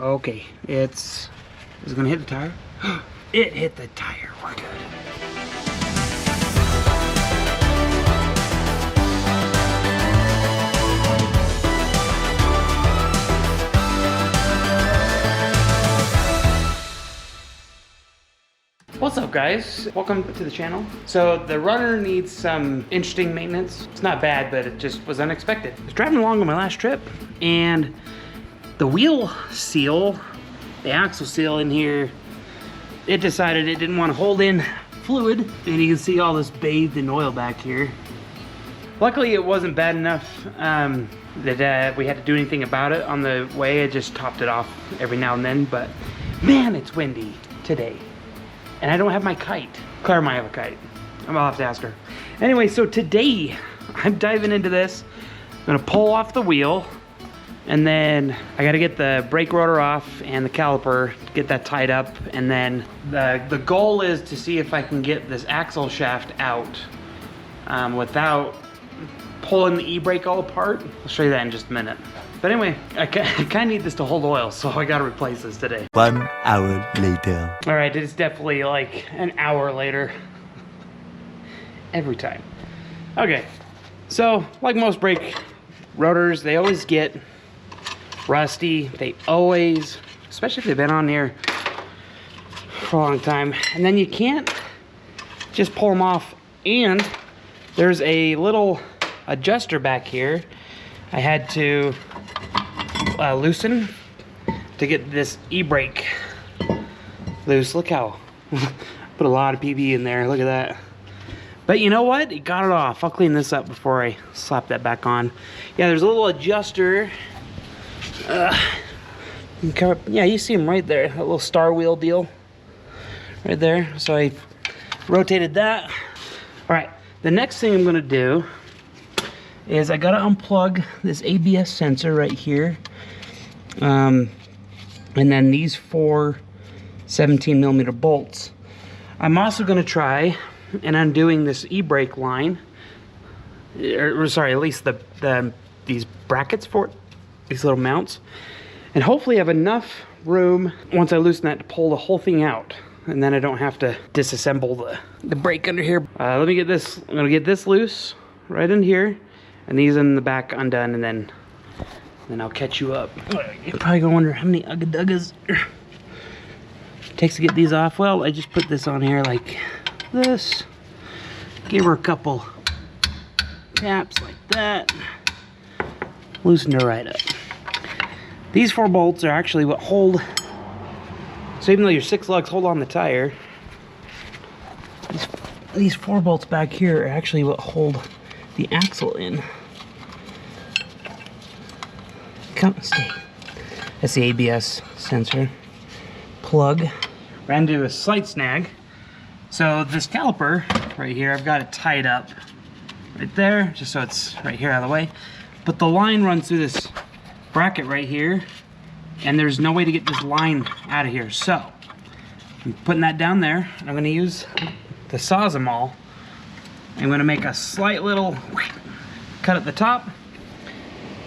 Okay, is it gonna hit the tire? It hit the tire, we're good. What's up guys? Welcome to the channel. So the runner needs some interesting maintenance. It's not bad, but it just was unexpected. I was driving along on my last trip and the wheel seal, the axle seal in here, it decided it didn't want to hold in fluid, and you can see all this bathed in oil back here. Luckily it wasn't bad enough that we had to do anything about it on the way. I just topped it off every now and then, but man, it's windy today. And I don't have my kite. Claire might have a kite. I'll have to ask her. Anyway, so today I'm diving into this. I'm gonna pull off the wheel, and then I gotta get the brake rotor off and the caliper, get that tied up, and then the goal is to see if I can get this axle shaft out without pulling the e-brake all apart. I'll show you that in just a minute. But anyway, I kind of need this to hold oil, so I gotta replace this today. 1 hour later. All right, it's definitely like an hour later. Every time. Okay, so like most brake rotors, they always get rusty. They always, especially if they've been on here for a long time. And then you can't just pull them off. And there's a little adjuster back here I had to loosen to get this e-brake loose. Look how put a lot of PB in there. Look at that. But you know what? It got it off. I'll clean this up before I slap that back on. Yeah, there's a little adjuster. Yeah, you see them right there. That little star wheel deal right there. So I rotated that. All right, the next thing I'm gonna do is I gotta unplug this ABS sensor right here. And then these 4 17mm bolts. I'm also gonna try and undoing this e-brake line, or sorry, at least these brackets for it, these little mounts, and hopefully have enough room once I loosen that to pull the whole thing out, and then I don't have to disassemble the brake under here. Let me get this. I'm gonna get this loose right in here, and these in the back undone, and then I'll catch you up. You're probably gonna wonder how many ugga-duggas it takes to get these off. Well, I just put this on here like this. Give her a couple taps like that. Loosened her right up. These 4 bolts are actually what hold. So even though your 6 lugs hold on the tire, these 4 bolts back here are actually what hold the axle in. Come stay. That's the ABS sensor plug. Ran into a slight snag. So this caliper right here, I've got it tied up right there, just so it's right here out of the way. But the line runs through this bracket right here, and there's no way to get this line out of here. So I'm putting that down there. I'm going to use the Sawzall. I'm going to make a slight little cut at the top,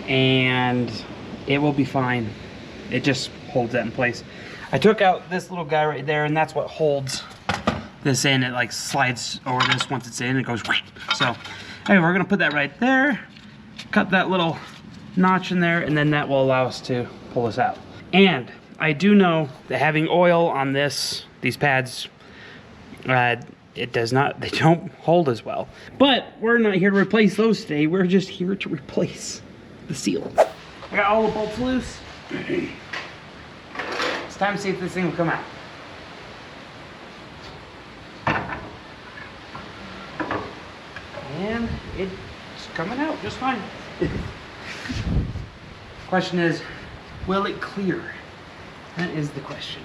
and it will be fine. It just holds that in place. I took out this little guy right there, and that's what holds this in. It like slides over this once it's in, it goes. So anyway, we're gonna put that right there, cut that little notch in there, and then that will allow us to pull this out. And I do know that having oil on these pads, they don't hold as well. But we're not here to replace those today. We're just here to replace the seal. I got all the bolts loose. It's time to see if this thing will come out. And it's coming out just fine. Question is, will it clear? That is the question.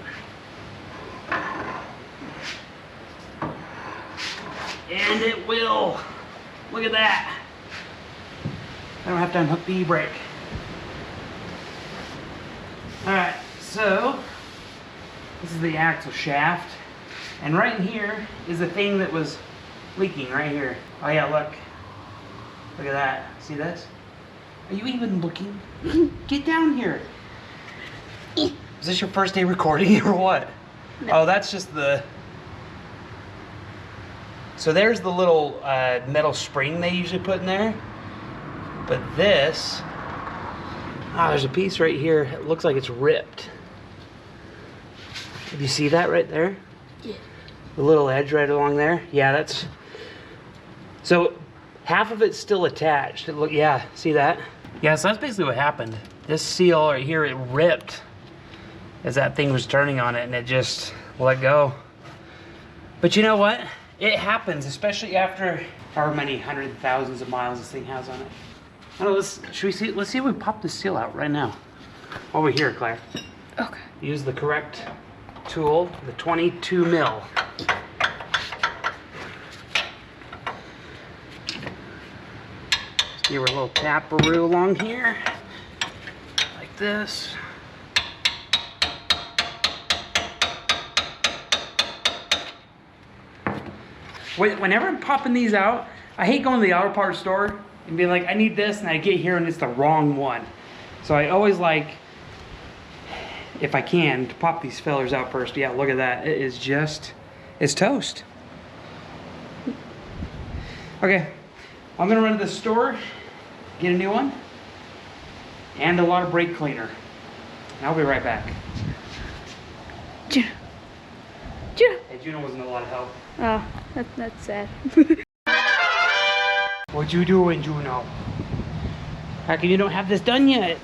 And it will. Look at that. I don't have to unhook the e-brake. Alright, so this is the axle shaft. And right in here is the thing that was leaking right here. Oh yeah, look. Look at that. See this? Are you even looking? Get down here. Is this your first day recording or what? No. Oh, that's just the... So there's the little metal spring they usually put in there. But this... there's a piece right here. It looks like it's ripped. Do you see that right there? Yeah. The little edge right along there? Yeah, that's... So half of it's still attached. Yeah, see that? Yeah, so that's basically what happened. This seal right here, it ripped as that thing was turning on it, and it just let go. But you know what? It happens, especially after however many hundreds of thousands of miles this thing has on it. I don't know, should we see? Let's see if we pop the seal out right now. Over here, Claire. Okay. Use the correct tool, the 22 mil. Just give her a little taparoo along here, like this. Whenever I'm popping these out, I hate going to the auto parts store and being like, I need this, and I get here and it's the wrong one. So I always like, if I can, to pop these fillers out first. Yeah, look at that. It is just, it's toast. Okay, I'm gonna run to the store, get a new one, and a lot of brake cleaner. And I'll be right back. Juno. Hey, Juno wasn't a lot of help. Oh, that's sad. What you doing, Juno? How come you don't have this done yet?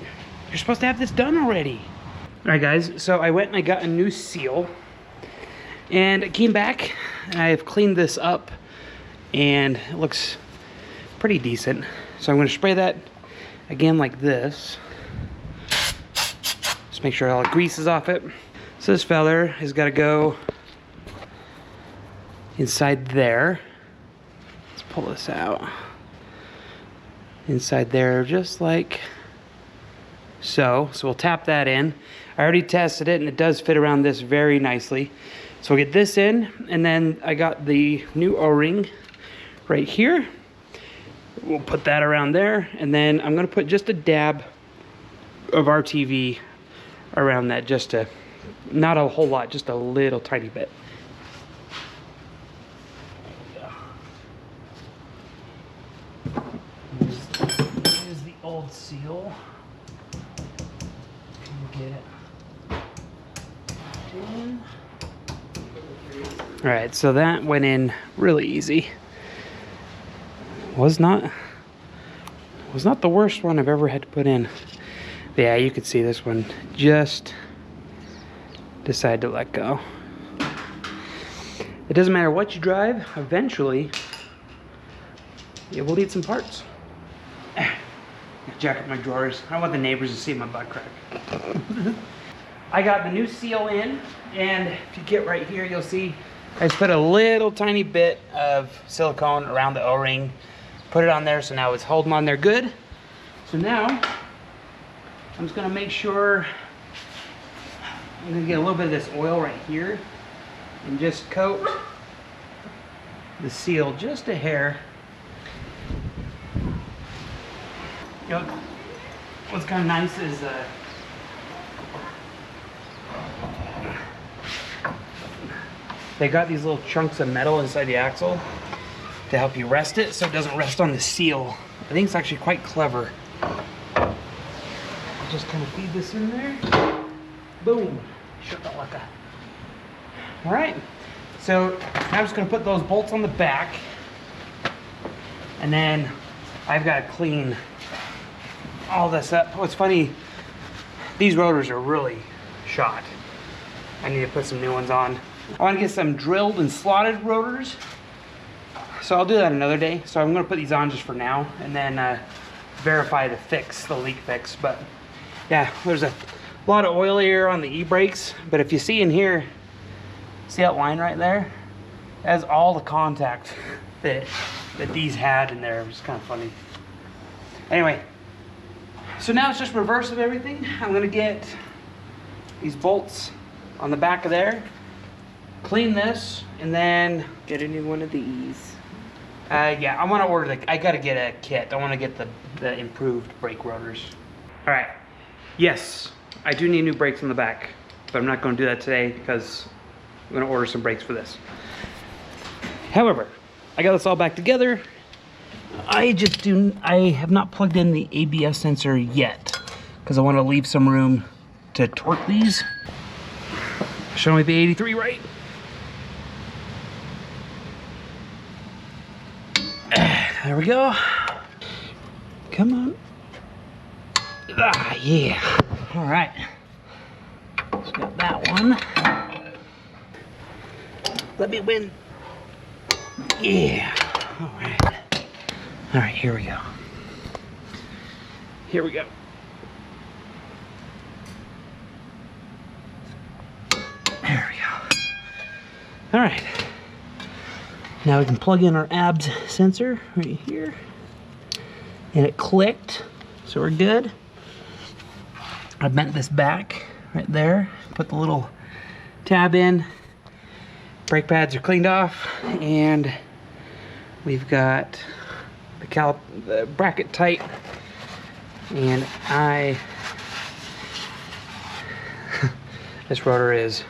You're supposed to have this done already. All right, guys, so I went and I got a new seal. And I came back, and I've cleaned this up, and it looks pretty decent. So I'm gonna spray that again like this. Just make sure all the grease is off it. So this feather has gotta go inside there. Let's pull this out. Inside there, just like so. So we'll tap that in. I already tested it, and it does fit around this very nicely. So we'll get this in, and then I got the new O-ring right here. We'll put that around there, and then I'm gonna put just a dab of RTV around that, just to, not a whole lot, just a little tiny bit. Here's the old seal. Get it in. All right, so that went in really easy. Was not the worst one I've ever had to put in. But yeah, you could see this one just decided to let go. It doesn't matter what you drive, eventually it will need some parts. Jack up my drawers. I don't want the neighbors to see my butt crack. I got the new seal in, and if you get right here, you'll see I just put a little tiny bit of silicone around the O-ring, put it on there, so now it's holding on there good. So now I'm just gonna make sure, I'm gonna get a little bit of this oil right here and just coat the seal just a hair. You know, what's kind of nice is they got these little chunks of metal inside the axle to help you rest it so it doesn't rest on the seal. I think it's actually quite clever. I'll just kind of feed this in there. Boom. Shut that like that. All right. So now I'm just going to put those bolts on the back. And then I've got to clean all this up. What's funny, these rotors are really shot. I need to put some new ones on. I want to get some drilled and slotted rotors, so I'll do that another day. So I'm going to put these on just for now, and then verify the leak fix. But yeah, there's a lot of oil here on the e-brakes, but if you see in here, see that line right there? That's all the contact that these had in there. It was kind of funny. Anyway, so now it's just reverse of everything. I'm gonna get these bolts on the back of there, clean this, and then Get a new one of these. yeah, I want to order I gotta get a kit. I want to get the improved brake rotors. All right, yes, I do need new brakes on the back. but I'm not going to do that today because I'm going to order some brakes for this. However, I got this all back together. I have not plugged in the ABS sensor yet because I want to leave some room to torque these. Show me the 83 right. There we go. Come on. Ah, yeah. All right. So got that one. Let me win. Yeah. All right. All right, here we go. Here we go. There we go. All right. Now we can plug in our ABS sensor right here. And it clicked, so we're good. I bent this back right there. Put the little tab in. Brake pads are cleaned off, and we've got the bracket tight, and this rotor is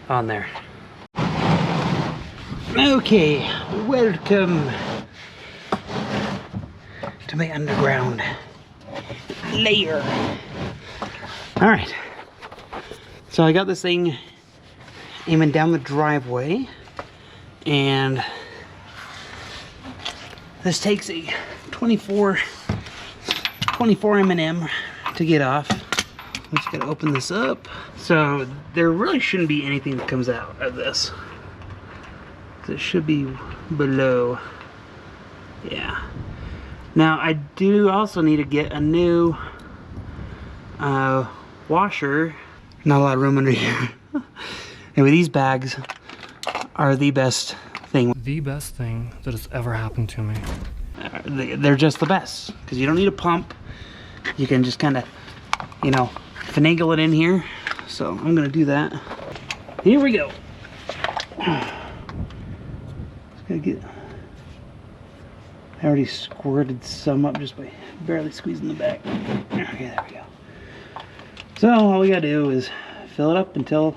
on there. Okay, welcome to my underground layer. All right, so I got this thing aiming down the driveway, and this takes a 24 M&M to get off. I'm just gonna open this up. So there really shouldn't be anything that comes out of this. It should be below. Yeah. Now I do also need to get a new washer. Not a lot of room under here. Anyway, these bags are the best thing. The best thing that has ever happened to me. They're just the best because you don't need a pump. You can just kind of, you know, finagle it in here. So I'm gonna do that. Here we go. Gotta get. I already squirted some up just by barely squeezing the back. Okay, there we go. So all we gotta do is fill it up until it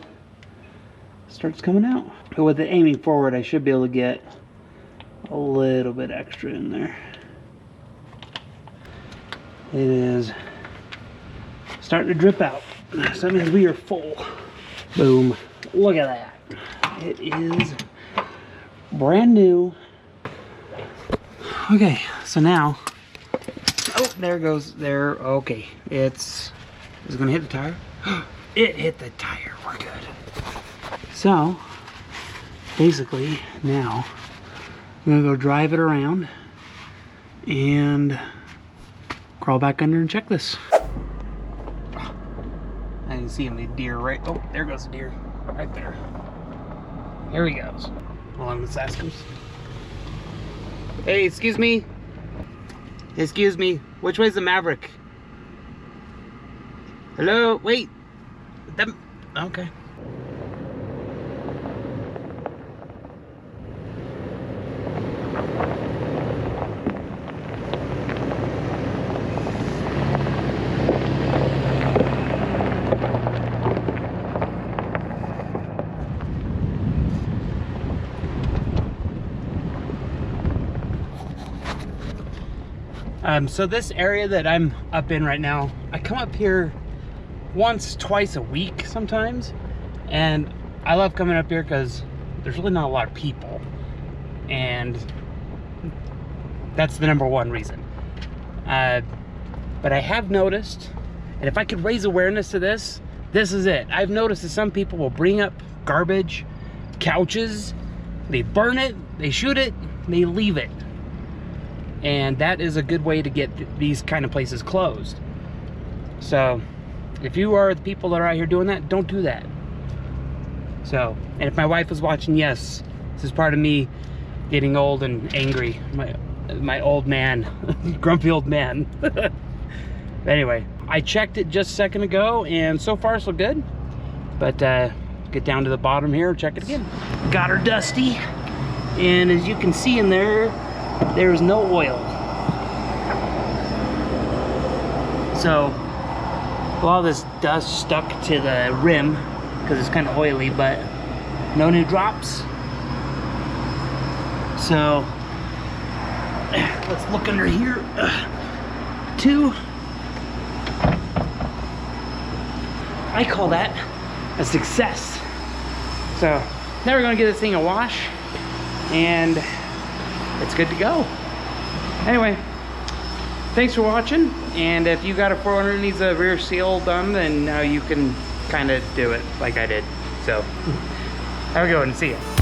starts coming out. But with it aiming forward, I should be able to get a little bit extra in there. It is starting to drip out. So that means we are full. Boom. Look at that. It is brand new. Okay, so now, oh, there goes there. Okay, is it gonna hit the tire? It hit the tire. We're good. So basically now I'm gonna go drive it around and crawl back under and check this. I can see him, the deer right. Oh, there goes the deer right there. Here he goes. Hold on, let's ask him. Hey, excuse me. Excuse me. Which way's the Maverick? Hello? Wait. Okay. So this area that I'm up in right now, I come up here once, twice a week sometimes, and I love coming up here because there's really not a lot of people, and that's the number one reason. But I have noticed, and if I could raise awareness to this, this is it. I've noticed that some people will bring up garbage, couches, they burn it, they shoot it, they leave it. And that is a good way to get these kind of places closed. So if you are the people that are out here doing that, don't do that. So, and if my wife was watching, yes, this is part of me getting old and angry. My old man, grumpy old man. But anyway, I checked it just a second ago, and so far so good. But get down to the bottom here, check it again. Got her dusty, and as you can see in there, there's no oil. So Well, all this dust stuck to the rim because it's kind of oily, but no new drops. So let's look under here. 2. I call that a success. So now we're gonna give this thing a wash and it's good to go. Anyway, thanks for watching. And if you got a 4Runner that needs a rear seal done, then now you can kind of do it like I did. So have a good one. See ya.